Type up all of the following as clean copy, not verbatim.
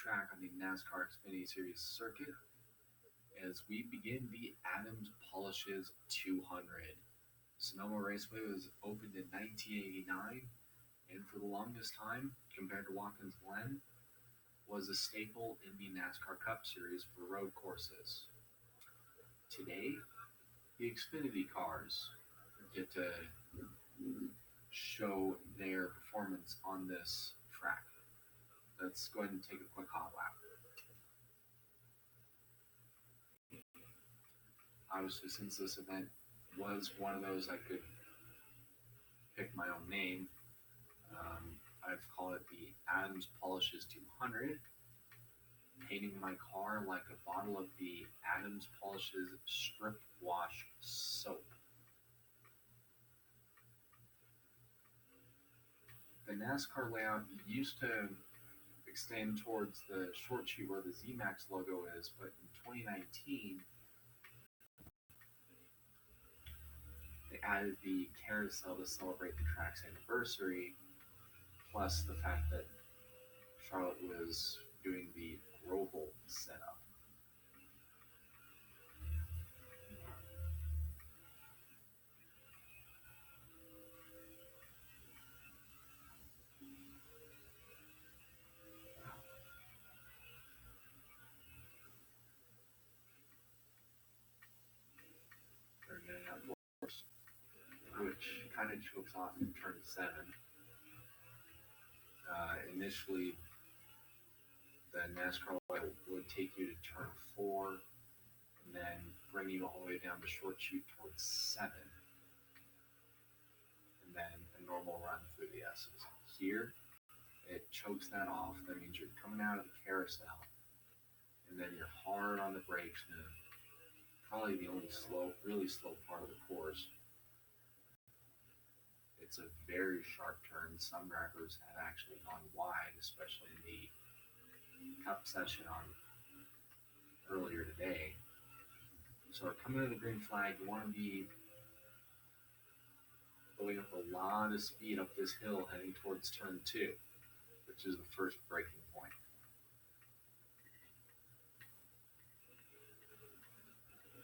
track on the NASCAR Xfinity Series circuit as we begin the Adams Polishes 200. Sonoma Raceway was opened in 1989 and for the longest time, compared to Watkins Glen, was a staple in the NASCAR Cup Series for road courses. Today, the Xfinity cars get to show their performance on this track. Let's go ahead and take a quick hot lap. Obviously, since this event was one of those I could pick my own name, I've called it the Adams Polishes 200, painting my car like a bottle of the Adams Polishes Strip Wash Soap. The NASCAR layout used to extend towards the short chute where the ZMAX logo is, but in 2019, they added the carousel to celebrate the track's anniversary, plus the fact that Charlotte was doing the Roval setup. They're getting out course, which kind of chokes off in turn 7. Initially, the NASCAR would take you to turn 4 and then bring you all the way down the short chute towards 7, and then a normal run through the S's. Here, it chokes that off. That means you're coming out of the carousel, and then you're hard on the brakes, and probably the only really slow part of the course. It's a very sharp turn. Some drivers have actually gone wide, especially in the Cup session on earlier today. So coming to the green flag, you want to be building up a lot of speed up this hill heading towards turn 2, which is the first braking point.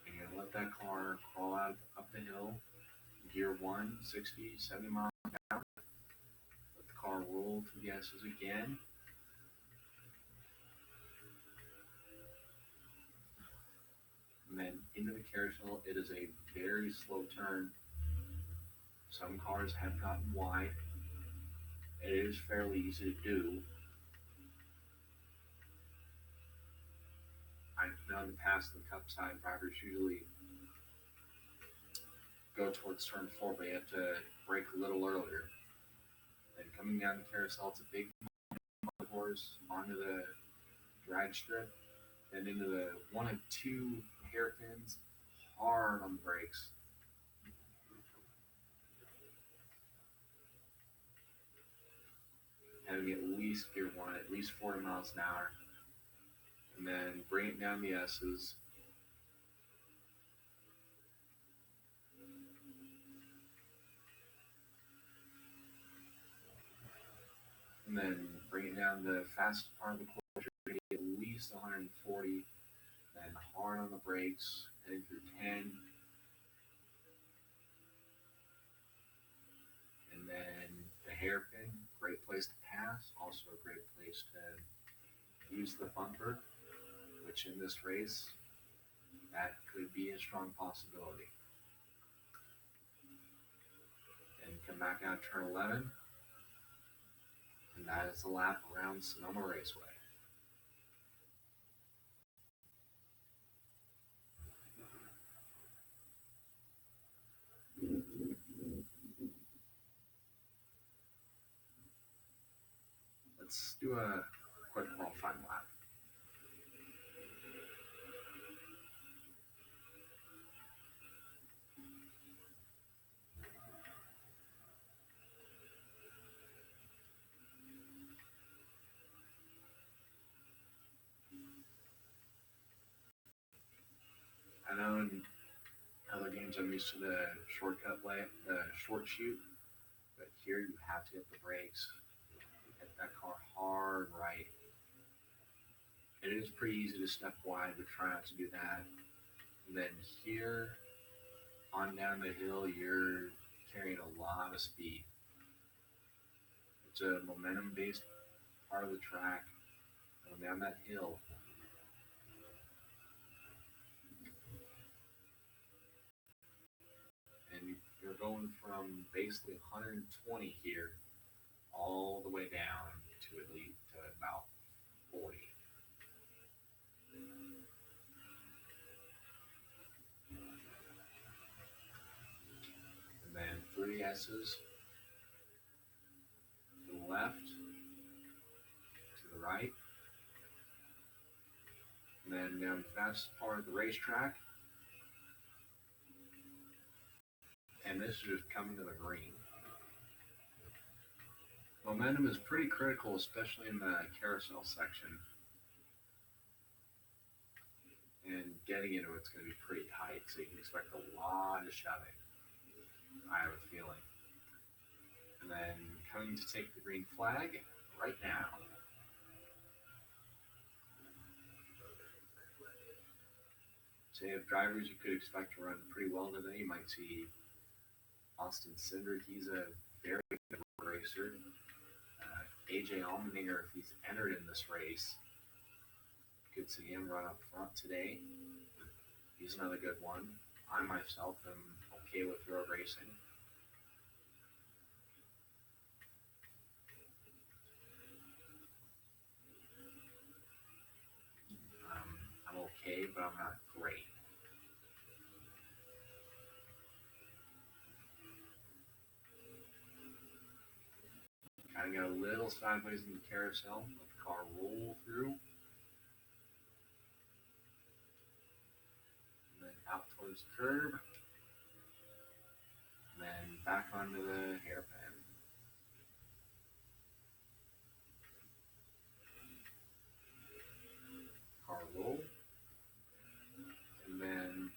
And you're going to let that car crawl out up the hill, gear 1, 60, 70 miles an hour. Let the car roll through the S's again. And then into the carousel. It is a very slow turn. Some cars have gotten wide. It is fairly easy to do. I've known in the past the Cup side drivers usually go towards turn 4, but you have to brake a little earlier. Then coming down the carousel, it's a big horse onto the drag strip, and into the one of 2 hairpins, hard on the brakes. Having at least gear 1, at least 40 miles an hour, and then bring it down the S's. And then bring it down the fastest part of the course, at least 140, then hard on the brakes, heading through 10. And then the hairpin, great place to pass, also a great place to use the bumper, which in this race, that could be a strong possibility. And come back out turn 11, and that is the lap around Sonoma Raceway. Let's do a quick qualifying lap. I know in other games I'm used to the shortcut lay, the short chute, but here you have to hit the brakes. Hit that car hard right. It is pretty easy to step wide, but try not to do that. And then here on down the hill, you're carrying a lot of speed. It's a momentum based part of the track. Going down that hill, and you're going from basically 120 here all the way down to at least to about 40. And then 3 S's to the left, to the right. And then down the fastest part of the racetrack. And this is just coming to the green. Momentum is pretty critical, especially in the carousel section. And getting into it's going to be pretty tight, so you can expect a lot of shoving, I have a feeling. And then coming to take the green flag right now. So you have drivers you could expect to run pretty well today. You might see Austin Cindric, he's a very good racer. AJ Allmendinger, if he's entered in this race, you could see him run up front today. He's another good one. I myself am okay with road racing. I'm okay, but I'm not great. Kind of got a little sideways in the carousel. Let the car roll through. And then out towards the curb. And then back onto the hairpin. Car roll. And then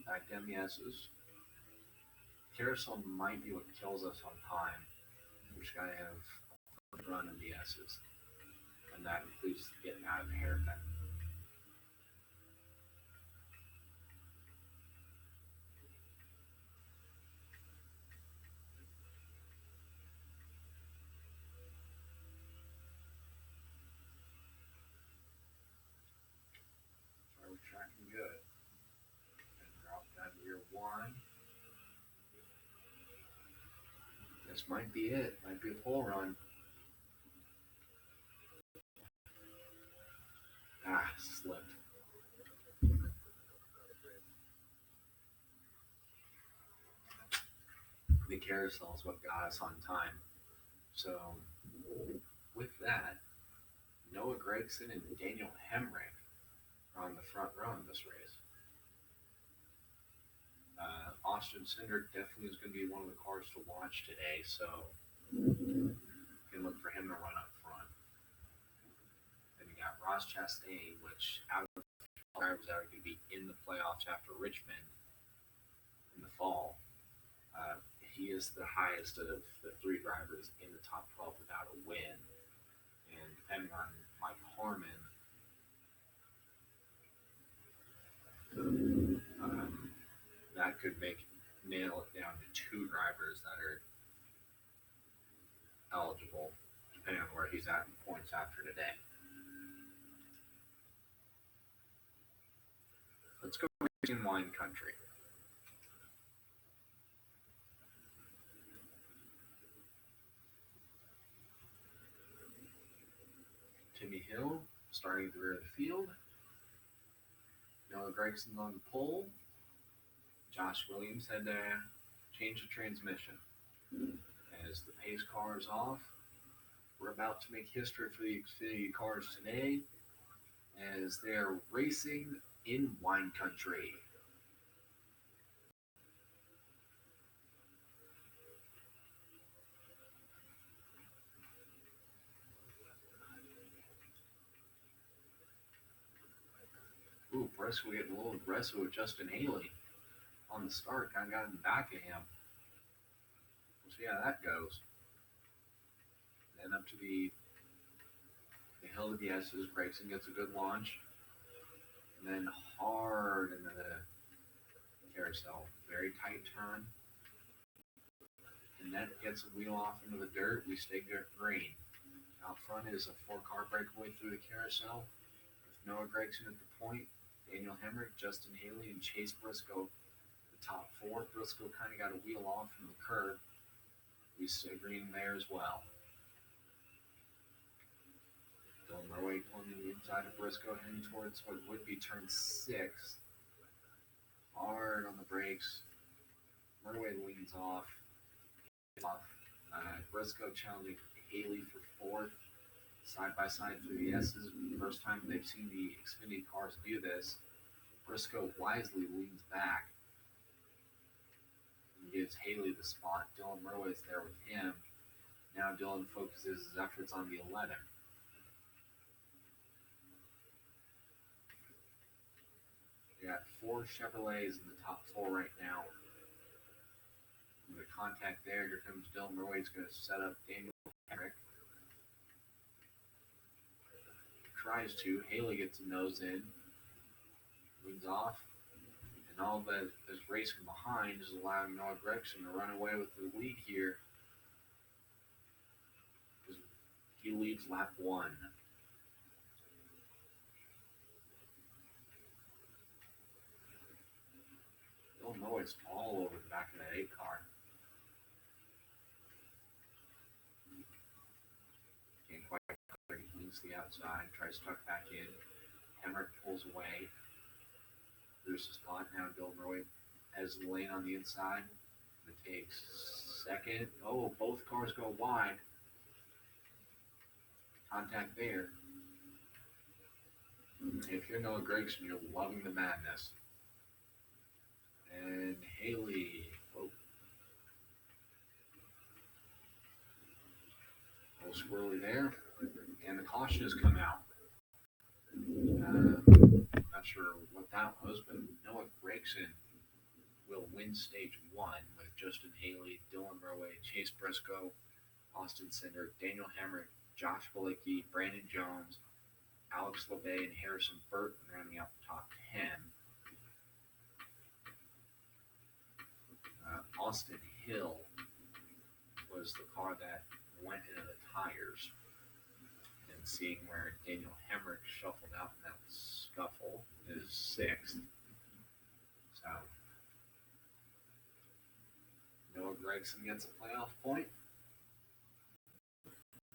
back down the S's. Carousel might be what kills us on time. Which I have a run in the S's. And that includes getting out of the hairpin. So we're tracking good. And drop down to gear 1. This might be it. Might be a pole run. Slipped. The carousel is what got us on time. So, with that, Noah Gregson and Daniel Hemrick are on the front row in this race. Austin Cindric definitely is going to be one of the cars to watch today, so you can look for him to run up front. Then you got Ross Chastain, which out of the drivers that are going to be in the playoffs after Richmond in the fall, he is the highest of the 3 drivers in the top 12 without a win. And depending on Mike Harmon, that could nail it down to 2 drivers that are eligible, depending on where he's at in points after today. Let's go in wine country. Timmy Hill starting at the rear of the field. Noah Gregson's on the pole. Josh Williams had to change the transmission. As the pace car is off, we're about to make history for the Xfinity cars today as they're racing in wine country. Ooh, Briscoe getting a little aggressive with Justin Haley on the start. Kind of got in the back of him. We'll see how that goes. Then up to the hill of the S's. Gregson gets a good launch. And then hard into the carousel. Very tight turn. And that gets a wheel off into the dirt. We stay green. Out front is a 4-car breakaway through the carousel with Noah Gregson at the point, Daniel Hemrick, Justin Haley, and Chase Briscoe. The top 4. Briscoe kind of got a wheel off from the curb. We stay green there as well. Dylan Murray pulling the inside of Briscoe, heading towards what would be turn 6. Hard on the brakes. Murray leans off. Briscoe challenging Haley for 4th. Side by side through the S's. First time they've seen the Xfinity cars do this. Briscoe wisely leans back and gives Haley the spot. Dylan Murray's there with him. Now Dylan focuses his efforts on the 11. We got 4 Chevrolets in the top 4 right now. The contact there. Here comes Dylan Murray. He's going to set up Daniel Hemrick. Tries to. Haley gets a nose in. Leans off. And all that this race from behind is allowing Noah Gregson to run away with the lead here. He leads lap 1. Dylan Murray's all over the back of that 8 car. Can't quite cover. He leans to the outside, tries to tuck back in. Hemrick pulls away. There's a spot now. Dylan Murray has the lane on the inside. It takes 2nd. Oh, both cars go wide. Contact there. If you're Noah Gregson, you're loving the madness. And Haley. Oh. A little squirrely there. And the caution has come out. Not sure what that was, but Noah Gregson will win stage 1 with Justin Haley, Dylan Murray, Chase Briscoe, Austin Cindric, Daniel Hemrick, Josh Bilicki, Brandon Jones, Alex LeBay, and Harrison Burton rounding out the top 10. Austin Hill was the car that went into the tires. And seeing where Daniel Hemrick shuffled out in that scuffle is 6th. So Noah Gregson gets a playoff point.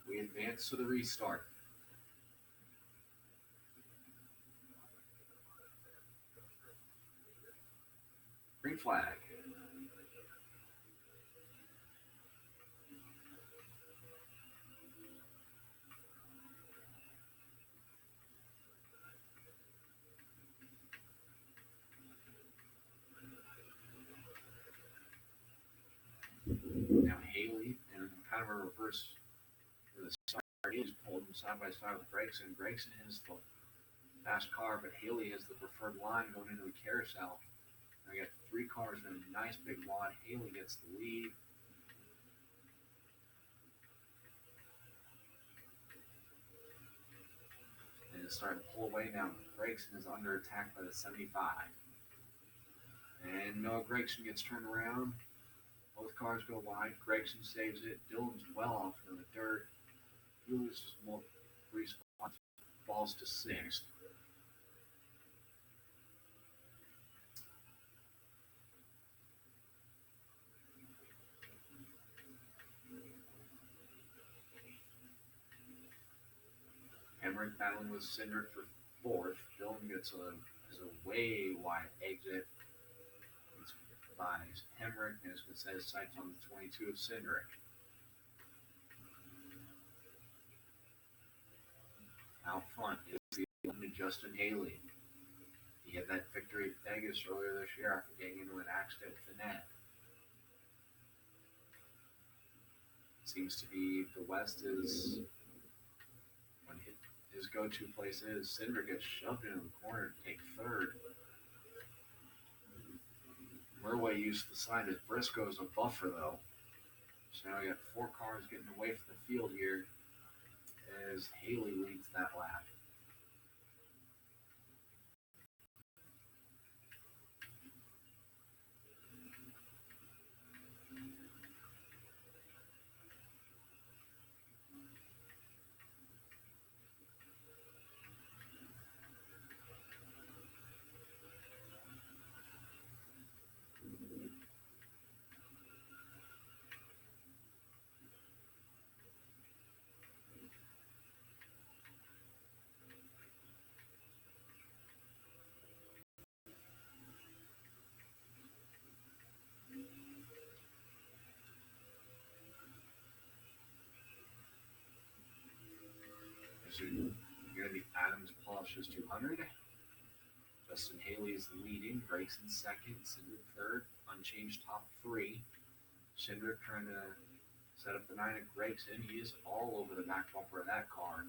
We advance to the restart. Green flag. Now Haley, and kind of a reverse for the start. Haley's pulled them side by side with Gregson. Gregson has the fast car, but Haley has the preferred line going into the carousel. I got 3 cars in a nice big wad. Haley gets the lead. And it's starting to pull away now. Gregson is under attack by the 75. And Noah Gregson gets turned around. Both cars go wide. Gregson saves it. Dylan's well off in the dirt. He loses more 3 spots. Falls to 6th. Hemrick battling with Cindric for 4th. Dylan gets a way wide exit. Buys Hemrick and is going to set his sights on the 22 of Cindric. Out front is the Justin Haley. He had that victory at Vegas earlier this year after getting into an accident with the net. Seems to be the West is when his go-to place is. Cindric gets shoved into the corner to take 3rd. Murray used the side as Briscoe as a buffer, though. So now we got 4 cars getting away from the field here. as Haley leads that lap. So here the Adams Polishes 200. Justin Haley is leading, Grayson second, Cinder third, unchanged top three. Cinder trying to set up the 9 at Gregson. He is all over the back bumper of that car.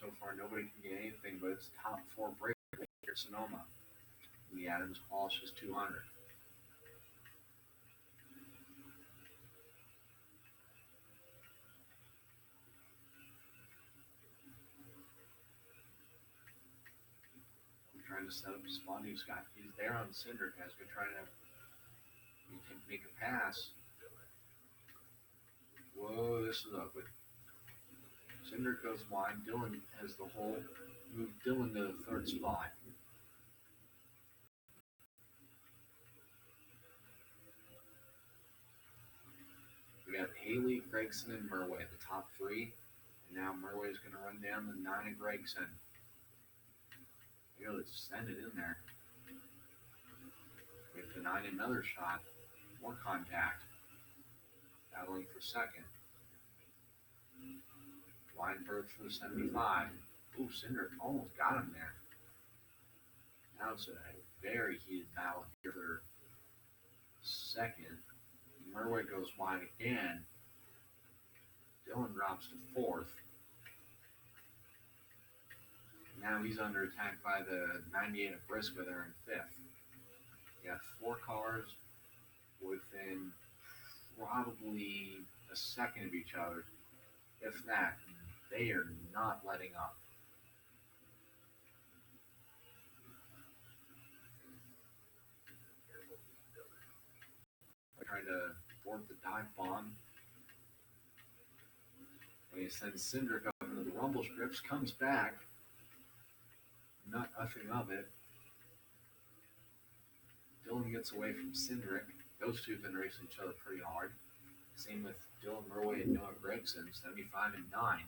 So far, nobody can get anything but it's top 4 break here at Sonoma. The Adams Polishes 200. Trying to set up a spot. He's there on Cinder. Guys, been trying to make a pass. Whoa, this is ugly. Cinder goes wide. Dylan has the hole. Move Dylan to the third spot. We got Haley, Gregson, and Murway at the top three. And now Murway is going to run down the 9 of Gregson. Really send it in there. We have the 9 another shot. More contact. Battling for second. Weinberg for the 75. Ooh, Cinder almost got him there. Now it's a very heated battle here for second. Murway goes wide again. Dylan drops to fourth. Now he's under attack by the 98 of Briscoe there in fifth. You got 4 cars within probably a second of each other, if that. They are not letting up. They're trying to board the dive bomb. When he sends Cindric up into the rumble strips, comes back. Not nothing of it. Dylan gets away from Cindric. Those two have been racing each other pretty hard. Same with Dylan Murway and Noah Gregson, 75 and 9.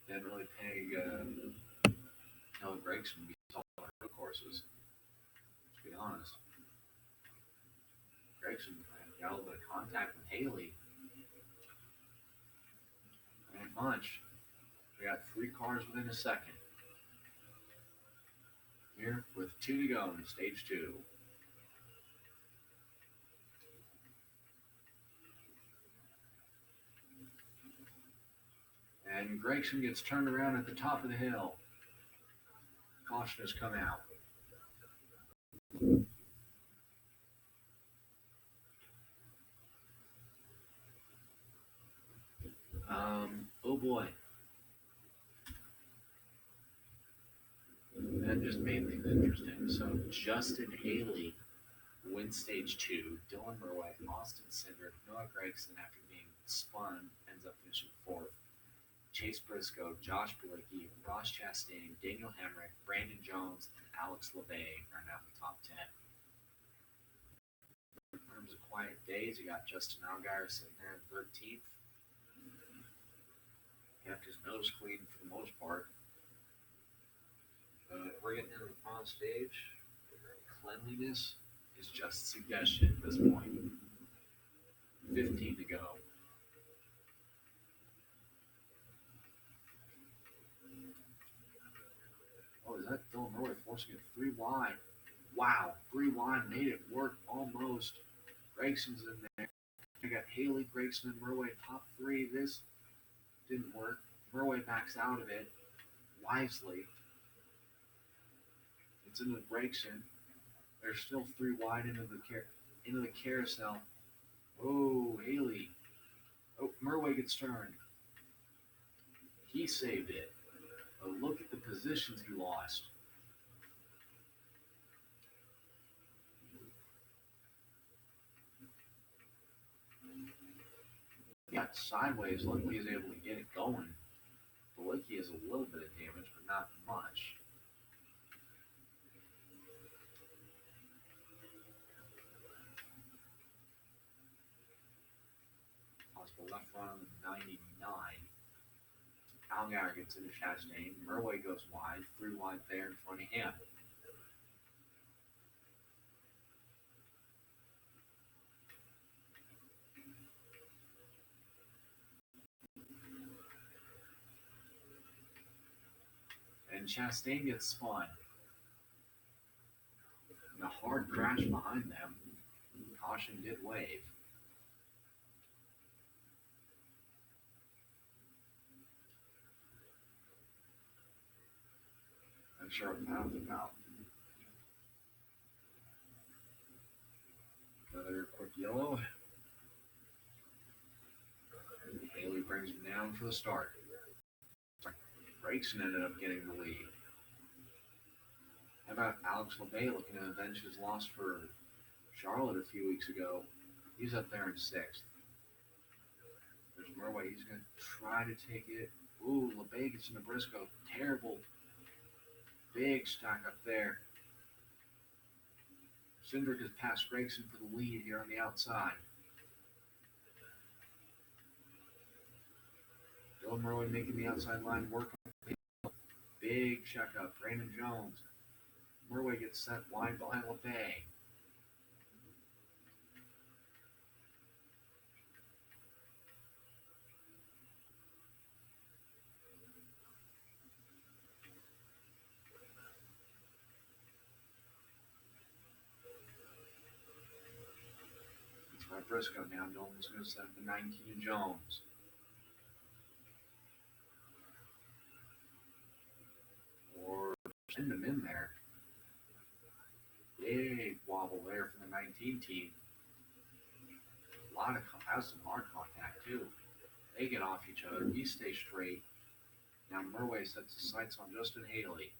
Didn't really peg Noah Gregson to be all on road courses, to be honest. Gregson got a little bit of contact with Haley. Not much. We got 3 cars within a second. Here with 2 to go in stage 2. And Gregson gets turned around at the top of the hill. Caution has come out. Oh boy. That just made things interesting. So Justin Haley wins stage 2. Dylan Murway, Austin Cindric, Noah Gregson, after being spun, ends up finishing 4th. Chase Briscoe, Josh Bilicki, Ross Chastain, Daniel Hemrick, Brandon Jones, and Alex LeVay are now in the top 10. In terms of quiet days, you got Justin Allgaier sitting there in 13th. Kept his nose clean for the most part. We're getting into the final stage. Cleanliness is just a suggestion at this point. 15 to go. Oh, is that Dylan Murray forcing it 3 wide? Wow, 3 wide, made it work almost. Gregson's in there. I got Haley, Gregson, and Murway top 3. This didn't work. Murway backs out of it wisely. It's into Gregson. They're still three wide into the carousel. Oh, Haley. Oh, Murway gets turned. He saved it. But look at the positions he lost. He got sideways. Luckily, he was able to get it going. Balicki has a little bit of damage, but not much. Possible left run on the 99. Allgaier gets into Chastain. Murway goes wide. Three wide there in front of him. And Chastain gets spun. And a hard crash behind them. Caution did wave. Not sure what that was about. Another quick yellow. Haley brings him down for the start. Gregson ended up getting the lead. How about Alex LeBay looking to avenge his loss for Charlotte a few weeks ago? He's up there in sixth. There's Murway. He's going to try to take it. Ooh, LeBay gets into Briscoe. Terrible. Big stack up there. Cindric has passed Gregson for the lead here on the outside. Dylan Murway making the outside line work. Big checkup. Brandon Jones. Murway gets set wide behind LeBay. It's by Briscoe now. Nolan's going to set the 19 Jones. Or send him in there. Big wobble there for the 19 team. Has some hard contact too. They get off each other. He stays straight. Now Murway sets his sights on Justin Haley.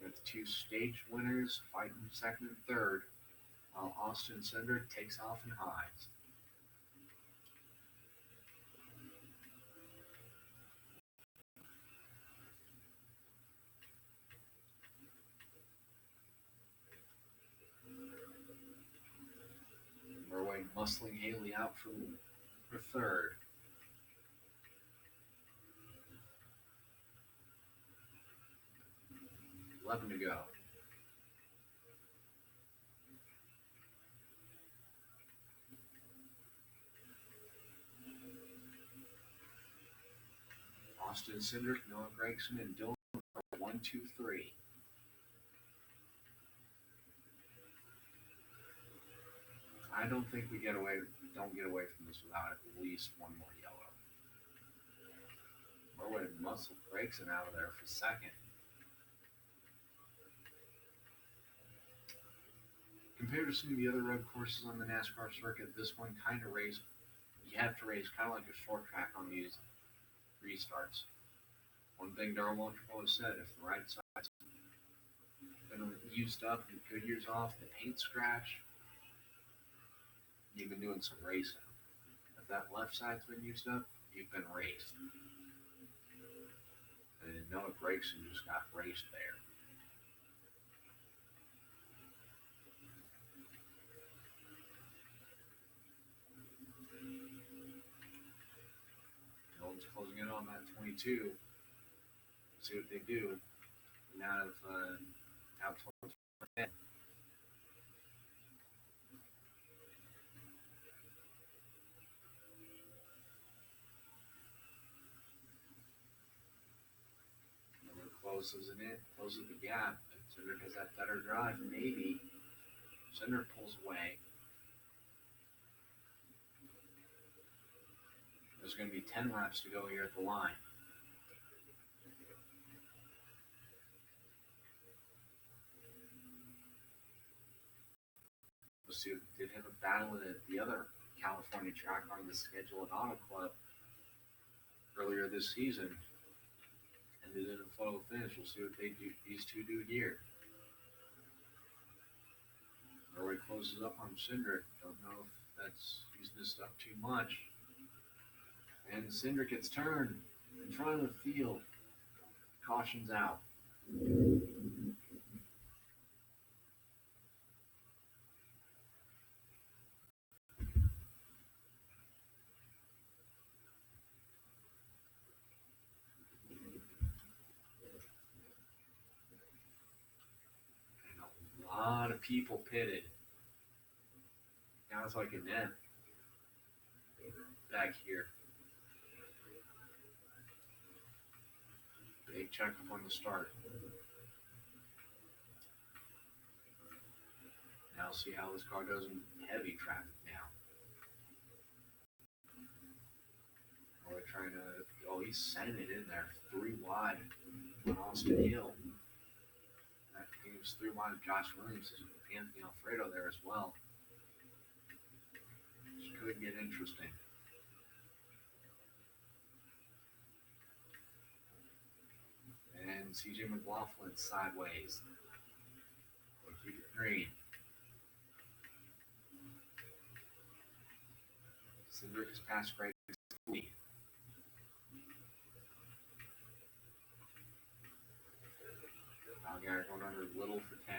We have two stage winners fighting second and third, while Austin Cindric takes off and hides. Murway muscling Haley out for third. $11 to go. Austin Cindric, Noah Gregson, and Dylan 1, 2, 3. I don't think we don't get away from this without at least one more yellow. Murway muscle Gregson out of there for second. Compared to some of the other road courses on the NASCAR circuit, this one kind of you have to race kind of like a short track on these restarts. One thing Darrell Waltrip has said, if the right side's been used up and Goodyear's off, the paint scratch, you've been doing some racing. If that left side's been used up, you've been raced. And Noah Gregson just got raced there. Dylan's closing in on that 22. See what they do. Now out towards 10. Closes the gap. Cindric has that better drive, maybe. Cindric pulls away. There's going to be 10 laps to go here at the line. pursuit. Did have a battle at the other California track on the schedule at Auto Club earlier this season, and they did a photo finish. We'll see what these two do here. Norway closes up on Cindric. Don't know if that's using this stuff too much. And Cindric gets turned in front of the field. Caution's out. And a lot of people pitted. Now it's like a net back here. Big checkup on the start. Now see how this car does in heavy traffic now. Oh, they're trying to. Oh, he's sending it in there. 3 wide on Austin Hill. That leaves 3 wide of Josh Williams and Anthony Alfredo there as well. This could get interesting. And CJ McLaughlin sideways. We'll keep it green. Cindric has passed great lead. Allgaier going under Little for 10.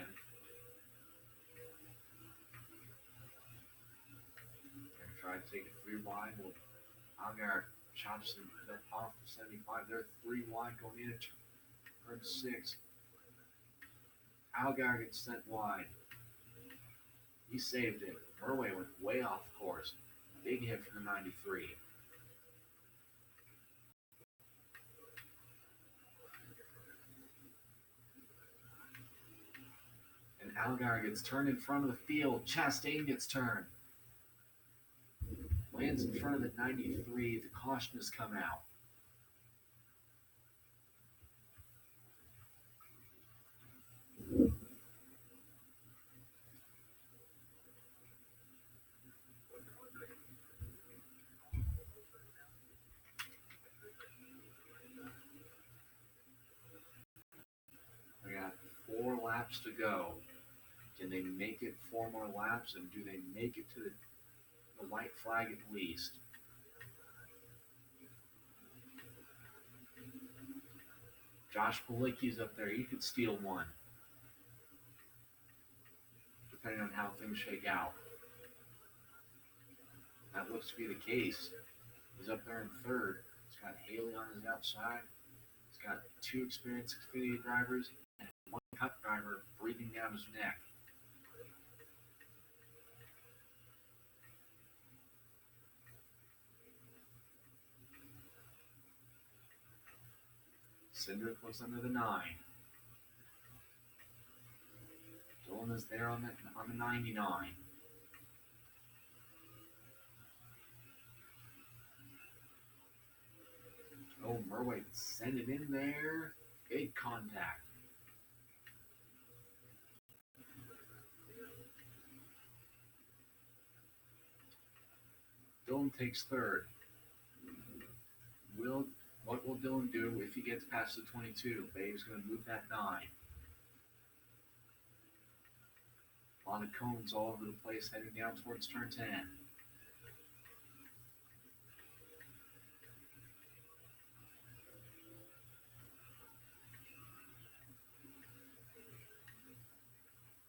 Gonna try to take it 3 wide. Well, Allgaier chops them off the 75. They're 3 wide going into turn 6. Allgaier gets sent wide. He saved it. Murway went way off course. Big hit for the 93. And Allgaier gets turned in front of the field. Chastain gets turned. Lands in front of the 93. The caution has come out. We got 4 laps to go. Can they make it 4 more laps, and do they make it to the white flag at least? Josh Palicki's up there. He could steal 1, depending on how things shake out. That looks to be the case. He's up there in 3rd. He's got Haley on his outside. He's got 2 experienced Xfinity drivers and 1 Cup driver breathing down his neck. Cindric was under the 9. Dillon is there on the 99. Oh, Murway send it in there. Big contact. Dillon takes 3rd. What will Dillon do if he gets past the 22? Babe's going to move that 9. A lot of cones all over the place heading down towards turn 10.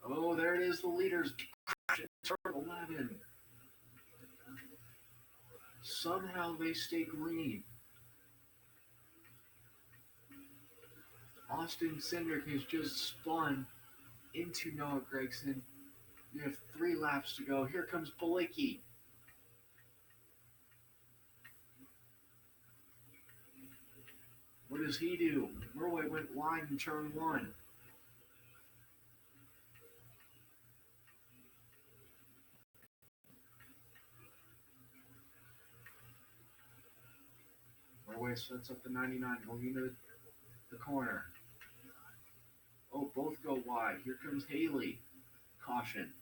Oh, there it is, the leaders. Turn 11. Somehow they stay green. Austin Cindric has just spun into Noah Gragson. We have 3 laps to go. Here comes Palicki. What does he do? Murway went wide in turn 1. Murway sets up the 99 going into the corner. Oh, both go wide. Here comes Haley. Caution.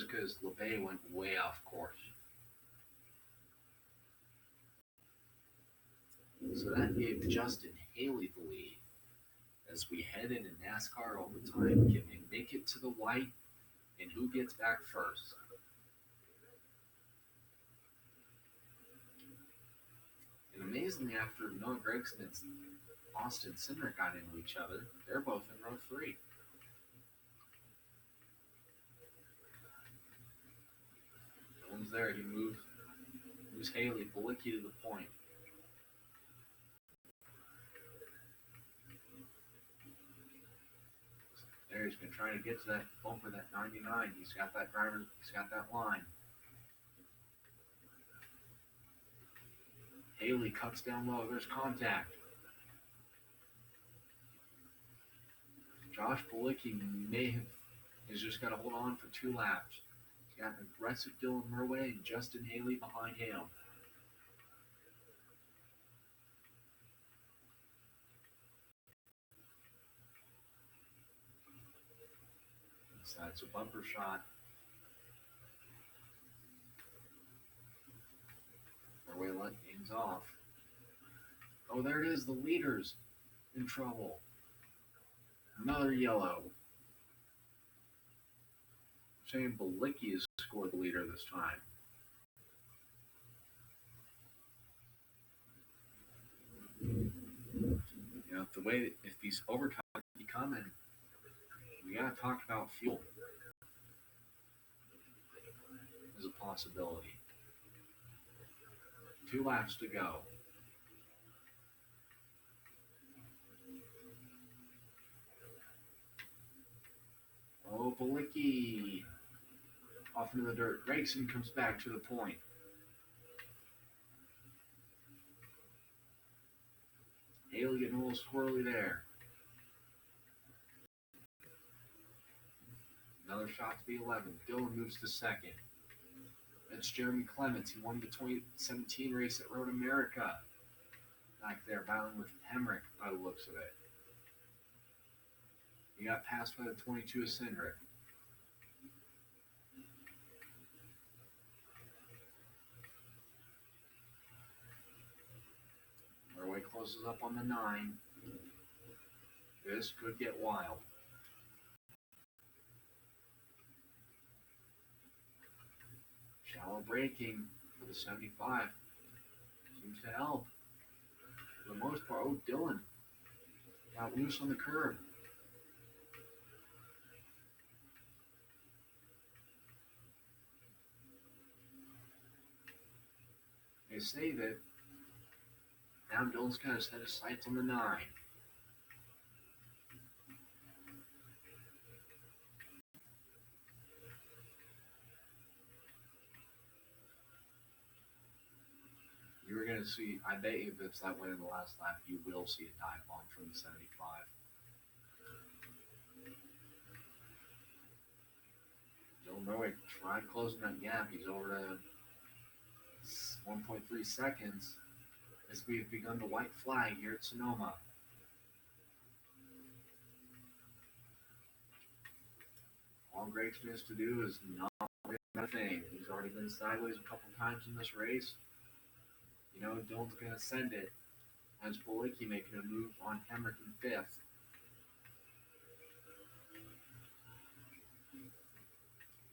was because LeBay went way off course. So that gave Justin Haley the lead. As we head into NASCAR overtime, can they make it to the white? And who gets back first? And amazingly, after Noah Gragson and Austin Cindric got into each other, they're both in row 3. Dylan's there. He moves Haley, Balicki to the point. There, he's been trying to get to that bumper, that 99. He's got that driver, he's got that line. Haley cuts down low. There's contact. Josh Balicki has just got to hold on for 2 laps. He's got an aggressive Dylan Murway and Justin Haley behind him. So that's a bumper shot. Murway let things off. Oh, there it is. The leader's in trouble. Another yellow. Saying Balicki has scored the leader this time. You know, the way if these overtimes keep coming, we gotta talk about fuel as a possibility. 2 laps to go. Oh, Balicki off into the dirt. Gragson comes back to the point. Haley getting a little squirrely there. Another shot to the 11. Dylan moves to second. That's Jeremy Clements. He won the 2017 race at Road America. Back there battling with Hemrick by the looks of it. He got passed by the 22 of Cindric. Murway closes up on the 9. This could get wild. Shallow braking for the 75. Seems to help. For the most part, oh, Dylan got loose on the curb. They save it. Now Dylan's kind of set his sights on the 9. You were going to see, I bet you if it's that way in the last lap, you will see a dive bomb from the 75. Dylan Murray tried closing that gap. He's over to 1.3 seconds as we've begun the white flag here at Sonoma. All Gragson has to do is not win that thing. He's already been sideways a couple times in this race. You know, Dylan's going to send it. As Balicki making a move on Hemrick in 5th.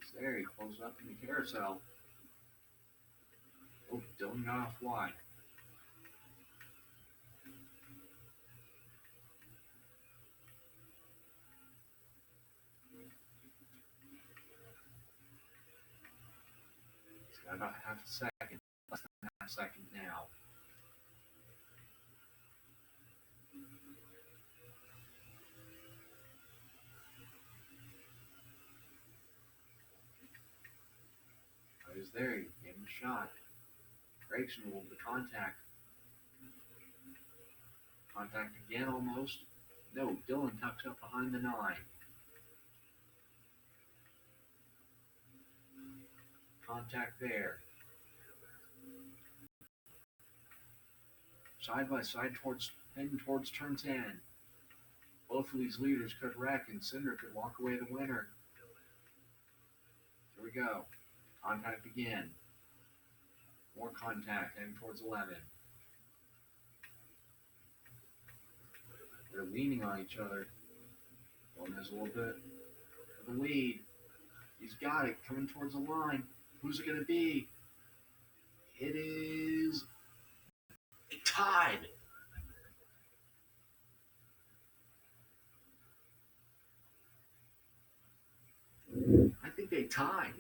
He's there. He closes up in the carousel. Oh, Dylan got off wide. He's got about half a second. Less than half a second now. He's there. He gave him a shot. Gragson will the contact. Contact again almost. No, Dylan tucks up behind the 9. Contact there. Side by side heading towards turn 10. Both of these leaders could wreck and Cindric could walk away the winner. Here we go. Contact again. More contact, heading towards 11. They're leaning on each other. One has a little bit of a lead. He's got it, coming towards the line. Who's it going to be? It is tied. I think they tied.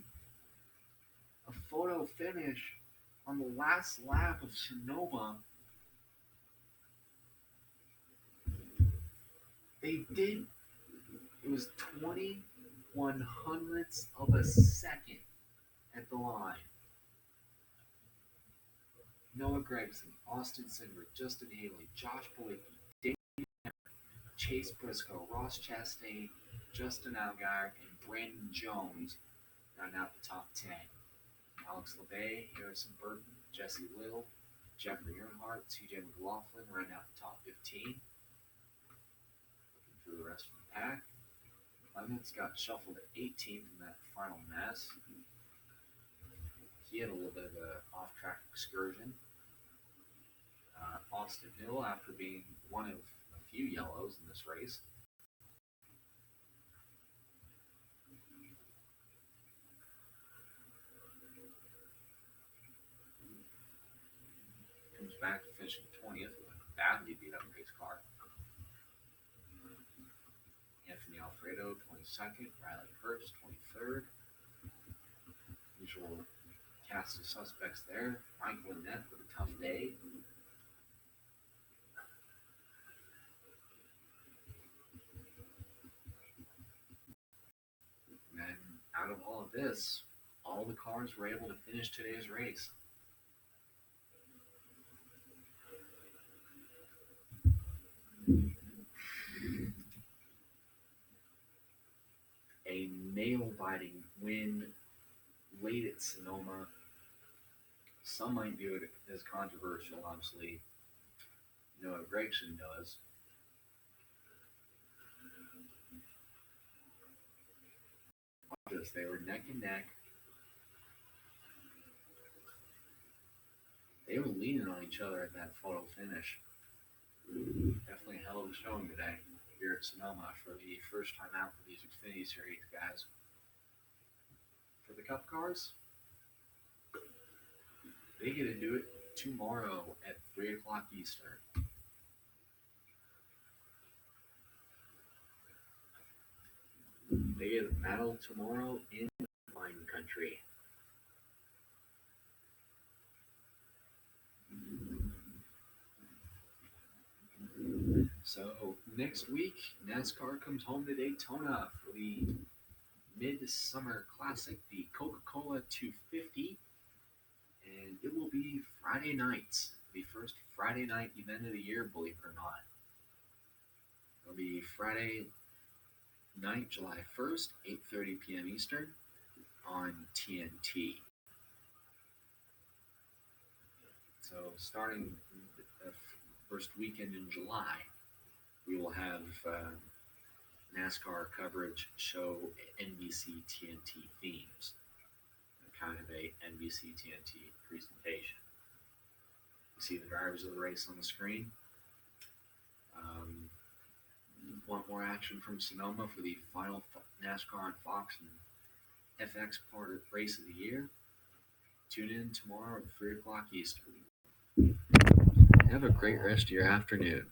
A photo finish on the last lap of Sonoma. They did. It was 21 hundredths of a second at the line. Noah Gregson, Austin Cindric, Justin Haley, Josh Boyke, Daniel Chase Briscoe, Ross Chastain, Justin Allgaier, and Brandon Jones round out the top 10. Alex LeBay, Harrison Burton, Jesse Little, Jeffrey Earnhardt, CJ McLaughlin round out the top 15. Looking through the rest of the pack. Clements got shuffled at 18th in that final mess. He had a little bit of an off-track excursion. Austin Hill, after being one of a few yellows in this race, comes back to finishing 20th with a badly beat up race car. Anthony Alfredo, 22nd. Riley Herbst, 23rd. Usual cast of suspects there. Michael Annette with a tough day. And then out of all of this, all the cars were able to finish today's race. A nail-biting win late at Sonoma. Some might view it as controversial, obviously. Noah Gregson does. Because they were neck and neck. They were leaning on each other at that photo finish. Definitely a hell of a showing today here at Sonoma for the first time out for these Xfinity Series guys. For the Cup cars, they get to do it tomorrow at 3 o'clock Eastern. They get a battle tomorrow in wine country. So next week, NASCAR comes home to Daytona for the Midsummer Classic, the Coca-Cola 250, and it will be Friday nights, the first Friday night event of the year, believe it or not. It'll be Friday night, July 1st, 8:30 p.m. Eastern on TNT. So starting the first weekend in July, we will have NASCAR coverage show NBC TNT themes, kind of a NBC TNT presentation. You see the drivers of the race on the screen. Want more action from Sonoma for the final NASCAR on Fox and FX part of race of the year? Tune in tomorrow at 3 o'clock Eastern. Have a great rest of your afternoon.